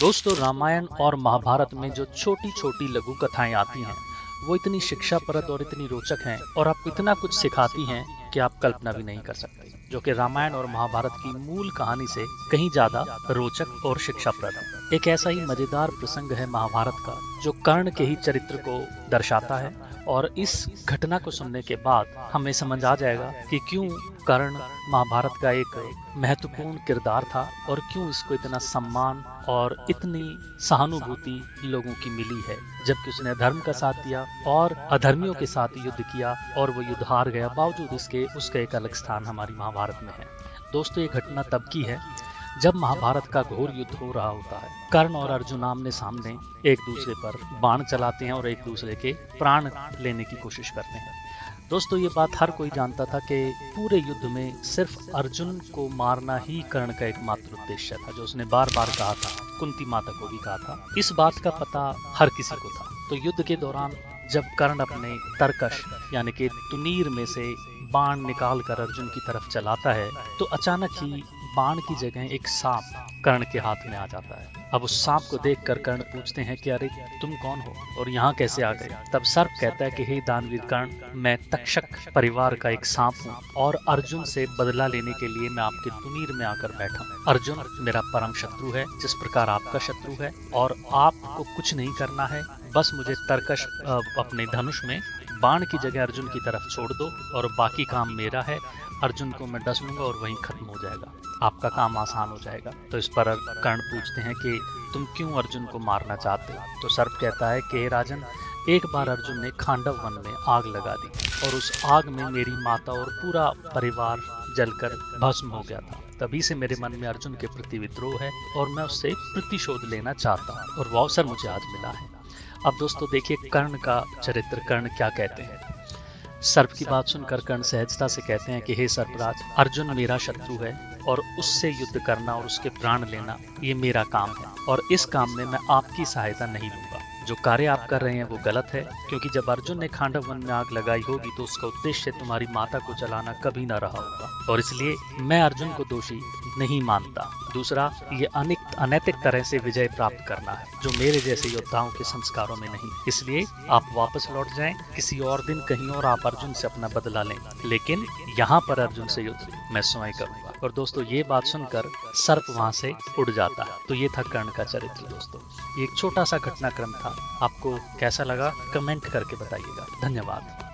दोस्तों, रामायण और महाभारत में जो छोटी छोटी लघु कथाएं आती हैं वो इतनी शिक्षाप्रद और इतनी रोचक हैं और आपको इतना कुछ सिखाती हैं कि आप कल्पना भी नहीं कर सकते, जो कि रामायण और महाभारत की मूल कहानी से कहीं ज्यादा रोचक और शिक्षाप्रद है। एक ऐसा ही मजेदार प्रसंग है महाभारत का जो कर्ण के ही चरित्र को दर्शाता है, और इस घटना को सुनने के बाद हमें समझ आ जाएगा कि क्यों कर्ण महाभारत का एक महत्वपूर्ण किरदार था और क्यों इसको इतना सम्मान और इतनी सहानुभूति लोगों की मिली है, जबकि उसने धर्म का साथ दिया और अधर्मियों के साथ युद्ध किया और वो युद्ध हार गया। बावजूद इसके उसका एक अलग स्थान हमारी महाभारत में है। दोस्तों, ये घटना तब की है जब महाभारत का घोर युद्ध हो रहा होता है। कर्ण और अर्जुन आमने सामने एक दूसरे पर बाण चलाते हैं और एक दूसरे के प्राण लेने की कोशिश करते हैं। दोस्तों, ये बात हर कोई जानता था कि पूरे युद्ध में सिर्फ अर्जुन को मारना ही कर्ण का एकमात्र उद्देश्य था, जो उसने बार बार कहा था, कुंती माता को भी कहा था। इस बात का पता हर किसी को था। तो युद्ध के दौरान जब कर्ण अपने तरकश यानी कि तुनीर में से बाण निकाल कर अर्जुन की तरफ चलाता है तो अचानक ही बाण की जगह एक सांप कर्ण के हाथ में आ जाता है। अब उस सांप को देखकर कर्ण पूछते हैं कि अरे तुम कौन हो और यहाँ कैसे आ गए? तब सर्प कहता है कि हे दानवीर कर्ण, मैं तक्षक परिवार का एक सांप हूँ और अर्जुन से बदला लेने के लिए मैं आपके तुनीर में आकर बैठा हूँ। अर्जुन मेरा परम शत्रु है, जिस प्रकार आपका शत्रु है, और आपको कुछ नहीं करना है, बस मुझे तरकश अपने धनुष में बाण की जगह अर्जुन की तरफ छोड़ दो और बाकी काम मेरा है। अर्जुन को मैं डस लूंगा और वहीं खत्म हो जाएगा, आपका काम आसान हो जाएगा। तो इस पर कर्ण पूछते हैं कि तुम क्यों अर्जुन को मारना चाहते हो? तो सर्प कहता है कि हे राजन, एक बार अर्जुन ने खांडव वन में आग लगा दी और उस आग में मेरी माता और पूरा परिवार जलकर भस्म हो गया था। तभी से मेरे मन में अर्जुन के प्रति विद्रोह है और मैं उससे प्रतिशोध लेना चाहता हूँ और वो अवसर मुझे आज मिला है। अब दोस्तों देखिए कर्ण का चरित्र, कर्ण क्या कहते हैं। सर्प की बात सुनकर कर्ण सहजता से कहते हैं कि हे सर्पराज, अर्जुन मेरा शत्रु है और उससे युद्ध करना और उसके प्राण लेना ये मेरा काम है और इस काम में मैं आपकी सहायता नहीं लूंगा। जो कार्य आप कर रहे हैं वो गलत है, क्योंकि जब अर्जुन ने खांडव वन में आग लगाई होगी तो उसका उद्देश्य तुम्हारी माता को जलाना कभी न रहा होगा और इसलिए मैं अर्जुन को दोषी नहीं मानता। दूसरा, ये अनैतिक तरह से विजय प्राप्त करना है, जो मेरे जैसे योद्धाओं के संस्कारों में नहीं। इसलिए आप वापस लौट जाएं, किसी और दिन कहीं और आप अर्जुन से अपना बदला लें, लेकिन यहाँ पर अर्जुन से युद्ध मैं स्वयं करूंगा। और दोस्तों, ये बात सुनकर सर्प वहां से उड़ जाता है। तो ये था कर्ण का चरित्र। दोस्तों, ये एक छोटा सा घटनाक्रम था। आपको कैसा लगा कमेंट करके बताइएगा। धन्यवाद।